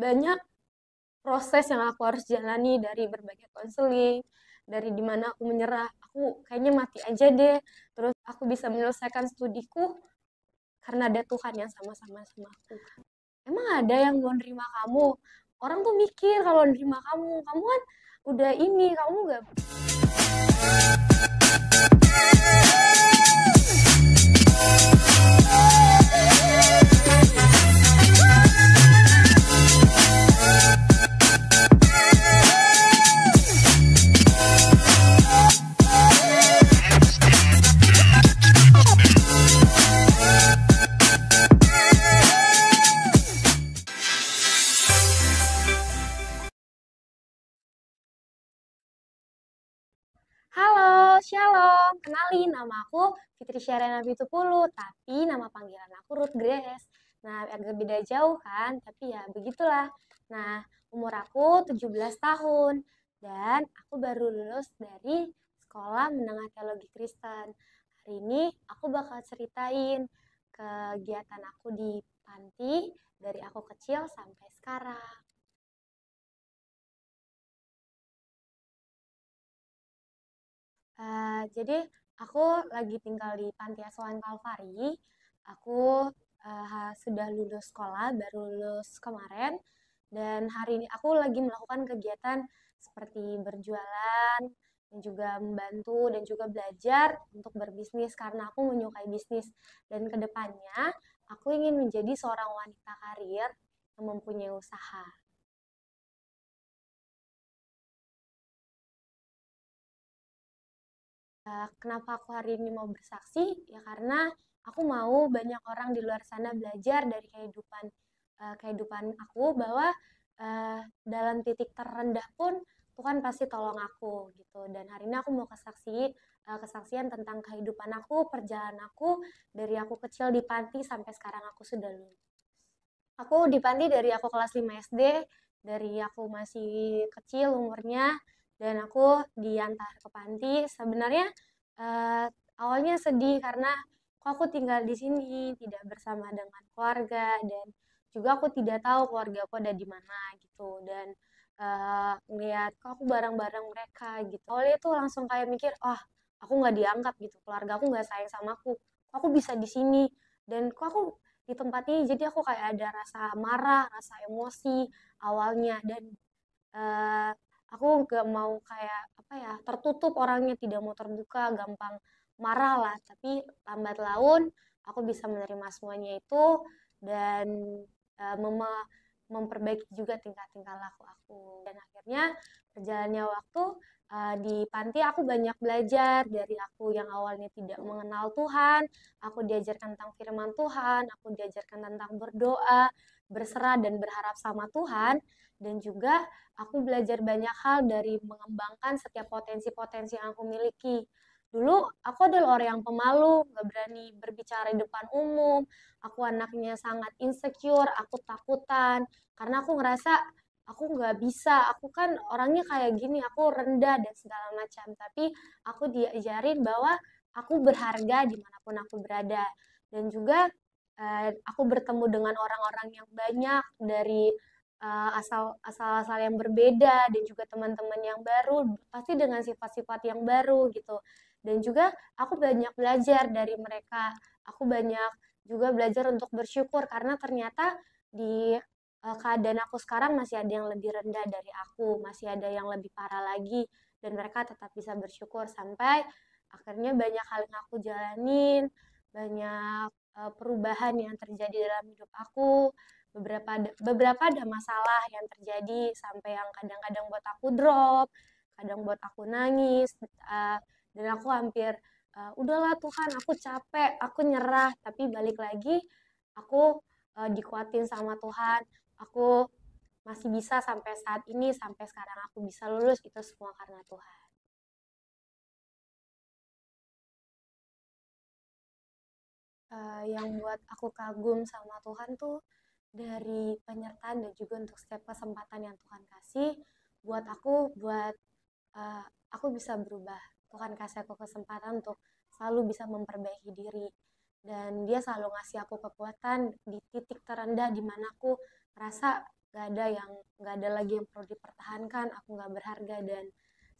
banyak proses yang aku harus jalani dari berbagai konseling, dari dimana aku menyerah, aku kayaknya mati aja deh. Terus aku bisa menyelesaikan studiku karena ada Tuhan yang sama-sama sama aku. Emang ada yang mau nerima kamu? Orang tuh mikir kalau nerima kamu, kamu kan udah ini, kamu gak. Halo, Shalom. Kenalin, nama aku Fitri Syariana Bitupulu, tapi nama panggilan aku Ruth Grace. Nah, agak beda jauh kan, tapi ya begitulah. Nah, umur aku 17 tahun, dan aku baru lulus dari Sekolah Menengah Teologi Kristen. Hari ini aku bakal ceritain kegiatan aku di panti dari aku kecil sampai sekarang. Jadi aku lagi tinggal di Panti Asuhan Kalvari. Aku sudah lulus sekolah, baru lulus kemarin. Dan hari ini aku lagi melakukan kegiatan seperti berjualan, dan juga membantu, dan juga belajar untuk berbisnis karena aku menyukai bisnis. Dan kedepannya aku ingin menjadi seorang wanita karir yang mempunyai usaha. Kenapa aku hari ini mau bersaksi? Ya karena aku mau banyak orang di luar sana belajar dari kehidupan aku bahwa dalam titik terendah pun Tuhan pasti tolong aku gitu. Dan hari ini aku mau kesaksian tentang kehidupan aku, perjalanan aku dari aku kecil di panti sampai sekarang aku sudah lulus. Aku di panti dari aku kelas 5 SD, dari aku masih kecil umurnya, dan aku diantar ke panti. Sebenarnya eh, awalnya sedih karena kok aku tinggal di sini, tidak bersama dengan keluarga, dan juga aku tidak tahu keluarga aku ada di mana gitu. Dan ngeliat kok aku bareng-bareng mereka gitu. Awalnya tuh langsung kayak mikir, oh aku nggak dianggap gitu, keluarga aku nggak sayang sama aku. Kok aku bisa di sini? Dan kok aku di tempat ini jadi aku kayak ada rasa marah, rasa emosi awalnya dan eh, aku gak mau kayak apa ya tertutup orangnya tidak mau terbuka gampang marah lah tapi lambat laun aku bisa menerima semuanya itu dan eh, mem- memperbaiki juga tingkah-tingkah laku aku dan akhirnya berjalannya waktu di panti aku banyak belajar dari aku yang awalnya tidak mengenal Tuhan. Aku diajarkan tentang firman Tuhan, aku diajarkan tentang berdoa, berserah dan berharap sama Tuhan, dan juga aku belajar banyak hal dari mengembangkan setiap potensi-potensi yang aku miliki. Dulu aku adalah orang yang pemalu, gak berani berbicara di depan umum, aku anaknya sangat insecure, aku takutan, karena aku ngerasa aku nggak bisa, aku kan orangnya kayak gini, aku rendah dan segala macam. Tapi aku diajarin bahwa aku berharga dimanapun aku berada. Dan juga aku bertemu dengan orang-orang yang banyak dari asal-asal yang berbeda dan juga teman-teman yang baru, pasti dengan sifat-sifat yang baru gitu. Dan juga aku banyak belajar dari mereka. Aku banyak juga belajar untuk bersyukur karena ternyata di keadaan aku sekarang masih ada yang lebih rendah dari aku, masih ada yang lebih parah lagi, dan mereka tetap bisa bersyukur sampai akhirnya banyak hal yang aku jalanin, banyak perubahan yang terjadi dalam hidup aku, beberapa ada masalah yang terjadi sampai yang kadang-kadang buat aku drop, kadang buat aku nangis, dan aku hampir udahlah Tuhan, aku capek, aku nyerah, tapi balik lagi aku dikuatin sama Tuhan, aku masih bisa sampai saat ini, sampai sekarang aku bisa lulus, itu semua karena Tuhan. Yang buat aku kagum sama Tuhan tuh dari penyertaan dan juga untuk setiap kesempatan yang Tuhan kasih buat uh, aku bisa berubah. Tuhan kasih aku kesempatan untuk selalu bisa memperbaiki diri dan dia selalu ngasih aku kekuatan di titik terendah di mana aku merasa nggak ada lagi yang perlu dipertahankan, aku nggak berharga dan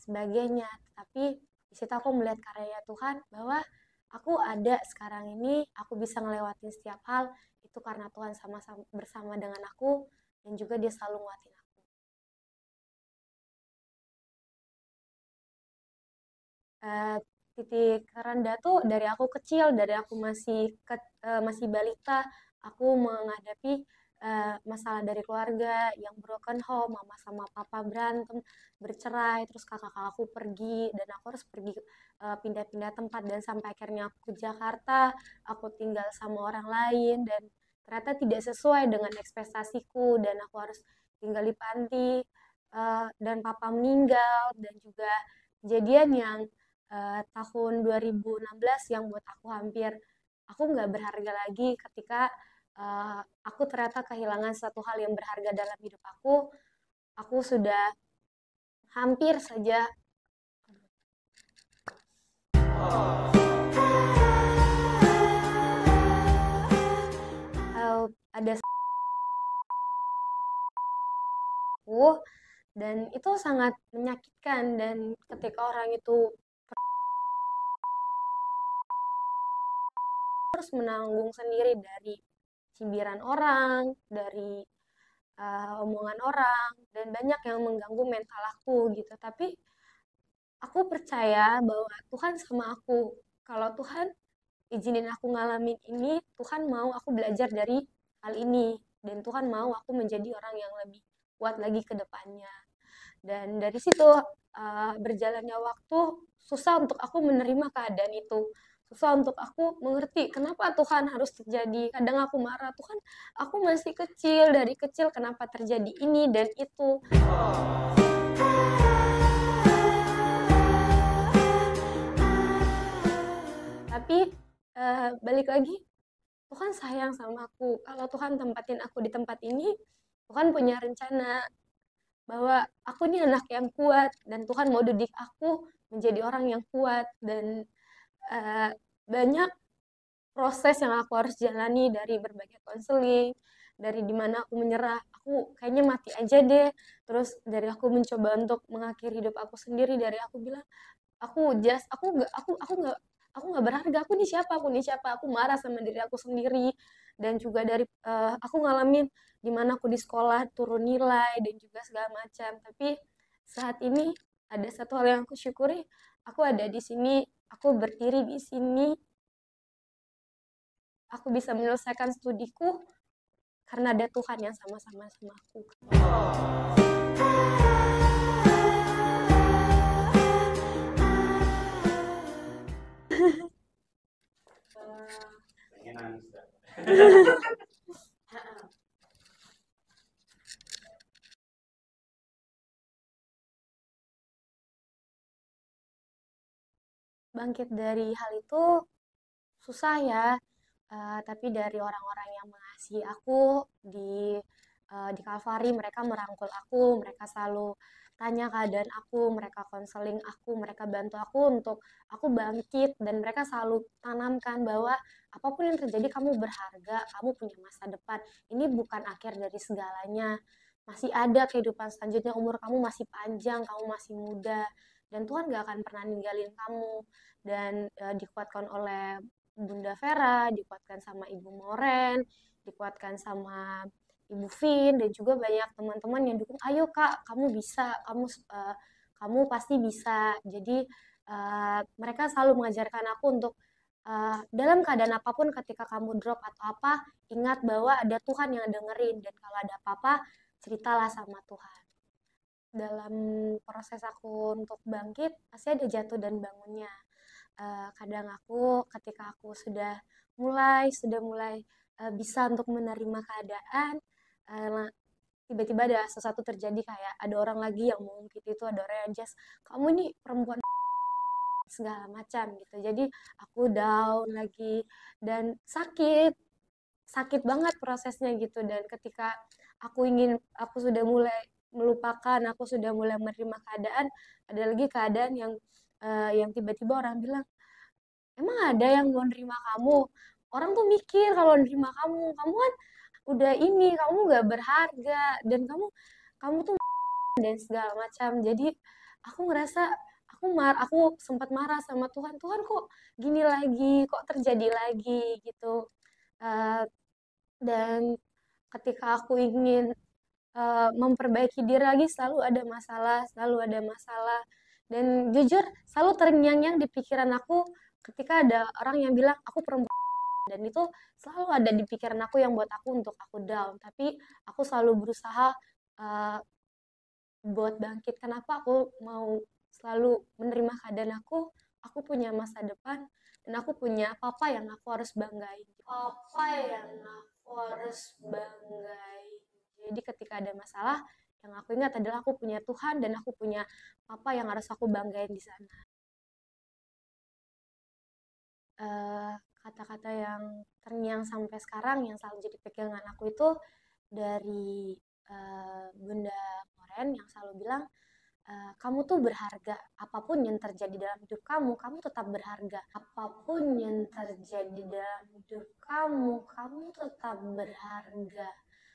sebagainya. Tapi di situ aku melihat karya Tuhan bahwa aku ada sekarang ini, aku bisa ngelewatin setiap hal itu karena Tuhan sama-sama bersama dengan aku dan juga dia selalu nguatin aku. Eh, Titik rendah tuh dari aku kecil, dari aku masih balita, aku menghadapi masalah dari keluarga yang broken home, mama sama papa berantem, bercerai, terus kakak-kakak aku pergi dan aku harus pergi pindah-pindah tempat dan sampai akhirnya aku ke Jakarta, aku tinggal sama orang lain dan ternyata tidak sesuai dengan ekspektasiku dan aku harus tinggal di panti dan papa meninggal dan juga kejadian yang tahun 2016 yang buat aku aku nggak berharga lagi ketika aku ternyata kehilangan satu hal yang berharga dalam hidup aku sudah hampir saja ada aku dan itu sangat menyakitkan dan ketika orang itu harus menanggung sendiri dari cibiran orang, dari omongan orang, dan banyak yang mengganggu mental aku gitu. Tapi aku percaya bahwa Tuhan sama aku. Kalau Tuhan izinin aku ngalamin ini, Tuhan mau aku belajar dari hal ini. Dan Tuhan mau aku menjadi orang yang lebih kuat lagi ke depannya. Dan dari situ berjalannya waktu, susah untuk aku menerima keadaan itu. Susah untuk aku mengerti kenapa Tuhan harus terjadi. Kadang aku marah, Tuhan aku masih kecil, dari kecil kenapa terjadi ini dan itu. Tapi balik lagi, Tuhan sayang sama aku. Kalau Tuhan tempatin aku di tempat ini, Tuhan punya rencana bahwa aku ini anak yang kuat dan Tuhan mau didik aku menjadi orang yang kuat dan uh, banyak proses yang aku harus jalani dari berbagai konseling, dari dimana aku menyerah, aku kayaknya mati aja deh. Terus dari aku mencoba untuk mengakhiri hidup aku sendiri, dari aku bilang aku nggak berharga, aku nih siapa, aku marah sama diri aku sendiri dan juga dari aku ngalamin dimana aku di sekolah turun nilai dan juga segala macam. Tapi saat ini ada satu hal yang aku syukuri, aku ada di sini, aku berdiri di sini, aku bisa menyelesaikan studiku karena ada Tuhan yang sama-sama sama aku. Bangkit dari hal itu susah ya, tapi dari orang-orang yang mengasihi aku di Kalvari, mereka merangkul aku, mereka selalu tanya keadaan aku, mereka konseling aku, mereka bantu aku untuk aku bangkit dan mereka selalu tanamkan bahwa apapun yang terjadi kamu berharga, kamu punya masa depan. Ini bukan akhir dari segalanya. Masih ada kehidupan selanjutnya, umur kamu masih panjang, kamu masih muda dan Tuhan gak akan pernah ninggalin kamu. Dan dikuatkan oleh Bunda Vera, dikuatkan sama Ibu Moren, dikuatkan sama Ibu Vin dan juga banyak teman-teman yang dukung. Ayo Kak, kamu bisa, kamu pasti bisa. Jadi mereka selalu mengajarkan aku untuk dalam keadaan apapun ketika kamu drop atau apa, ingat bahwa ada Tuhan yang dengerin dan kalau ada apa-apa, ceritalah sama Tuhan. Dalam proses aku untuk bangkit, pasti ada jatuh dan bangunnya. Kadang aku ketika aku sudah mulai bisa untuk menerima keadaan, tiba-tiba ada sesuatu terjadi kayak ada orang lagi yang mau gitu itu ada orang yang just kamu nih perempuan segala macam gitu. Jadi aku down lagi dan sakit banget prosesnya gitu dan ketika aku sudah mulai melupakan, aku sudah mulai menerima keadaan, ada lagi keadaan yang tiba-tiba orang bilang, emang ada yang mau nerima kamu? Orang tuh mikir kalau nerima kamu kan udah ini, kamu nggak berharga, dan kamu tuh dan segala macam. Jadi aku ngerasa aku sempat marah sama Tuhan. Tuhan kok gini lagi, kok terjadi lagi gitu. Eh, dan ketika aku ingin memperbaiki diri lagi, selalu ada masalah, selalu ada masalah. Dan jujur selalu terngiang-ngiang di pikiran aku ketika ada orang yang bilang aku perempuan, dan itu selalu ada di pikiran aku yang buat aku untuk aku down. Tapi aku selalu berusaha uh, buat bangkit. Kenapa aku mau selalu menerima keadaan aku punya masa depan, dan aku punya papa yang aku harus banggain. Papa yang aku harus banggain. Jadi ketika ada masalah, yang aku ingat adalah aku punya Tuhan dan aku punya papa yang harus aku banggain di sana. Eh, Kata-kata yang terngiang sampai sekarang yang selalu jadi pegangan aku itu dari Bunda Moren yang selalu bilang, kamu tuh berharga. Apapun yang terjadi dalam hidup kamu tetap berharga. Apapun yang terjadi dalam hidup kamu tetap berharga.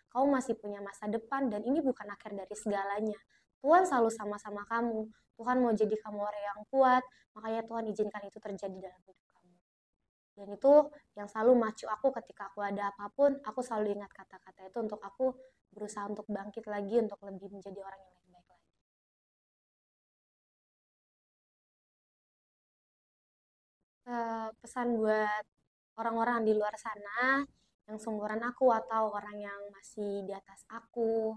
Kamu masih punya masa depan dan ini bukan akhir dari segalanya. Tuhan selalu sama-sama kamu. Tuhan mau jadi kamu orang yang kuat, makanya Tuhan izinkan itu terjadi dalam hidup kamu. Dan itu yang selalu macu aku ketika aku ada apapun, aku selalu ingat kata-kata itu untuk aku berusaha untuk bangkit lagi, untuk lebih menjadi orang yang lebih baik lagi. Pesan buat orang-orang di luar sana yang seumuran aku atau orang yang masih di atas aku.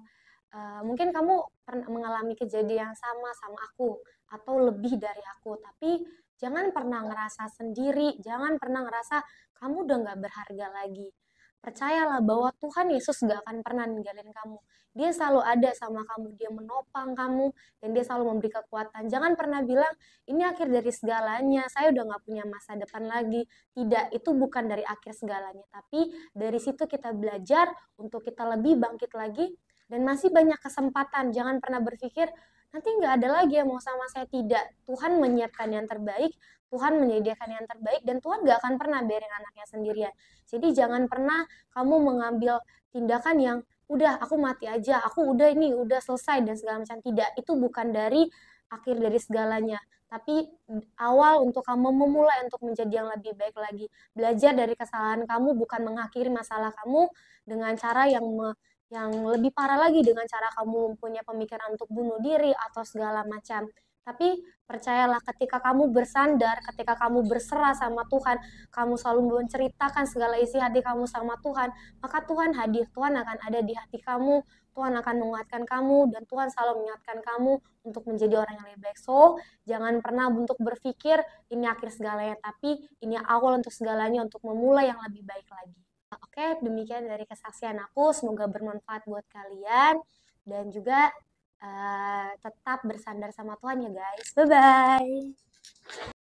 Mungkin kamu pernah mengalami kejadian yang sama sama aku atau lebih dari aku, tapi jangan pernah ngerasa sendiri, jangan pernah ngerasa kamu udah nggak berharga lagi. Percayalah bahwa Tuhan Yesus gak akan pernah ninggalin kamu. Dia selalu ada sama kamu, dia menopang kamu, dan dia selalu memberi kekuatan. Jangan pernah bilang, ini akhir dari segalanya, saya udah gak punya masa depan lagi. Tidak, itu bukan dari akhir segalanya. Tapi dari situ kita belajar untuk kita lebih bangkit lagi, dan masih banyak kesempatan. Jangan pernah berpikir, nanti nggak ada lagi yang mau sama saya. Tidak, Tuhan menyiapkan yang terbaik, Tuhan menyediakan yang terbaik, dan Tuhan gak akan pernah biarin anaknya sendirian. Jadi jangan pernah kamu mengambil tindakan yang udah aku mati aja, aku udah ini udah selesai dan segala macam. Tidak, itu bukan dari akhir dari segalanya, tapi awal untuk kamu memulai untuk menjadi yang lebih baik lagi. Belajar dari kesalahan kamu, bukan mengakhiri masalah kamu dengan cara yang lebih parah lagi, dengan cara kamu punya pemikiran untuk bunuh diri atau segala macam. Tapi percayalah, ketika kamu bersandar, ketika kamu berserah sama Tuhan, kamu selalu menceritakan segala isi hati kamu sama Tuhan, maka Tuhan hadir, Tuhan akan ada di hati kamu, Tuhan akan menguatkan kamu, dan Tuhan selalu mengingatkan kamu untuk menjadi orang yang lebih baik. So, jangan pernah untuk berpikir ini akhir segalanya, tapi ini awal untuk segalanya, untuk memulai yang lebih baik lagi. Oke, demikian dari kesaksian aku, semoga bermanfaat buat kalian, dan juga tetap bersandar sama Tuhan ya guys. Bye-bye.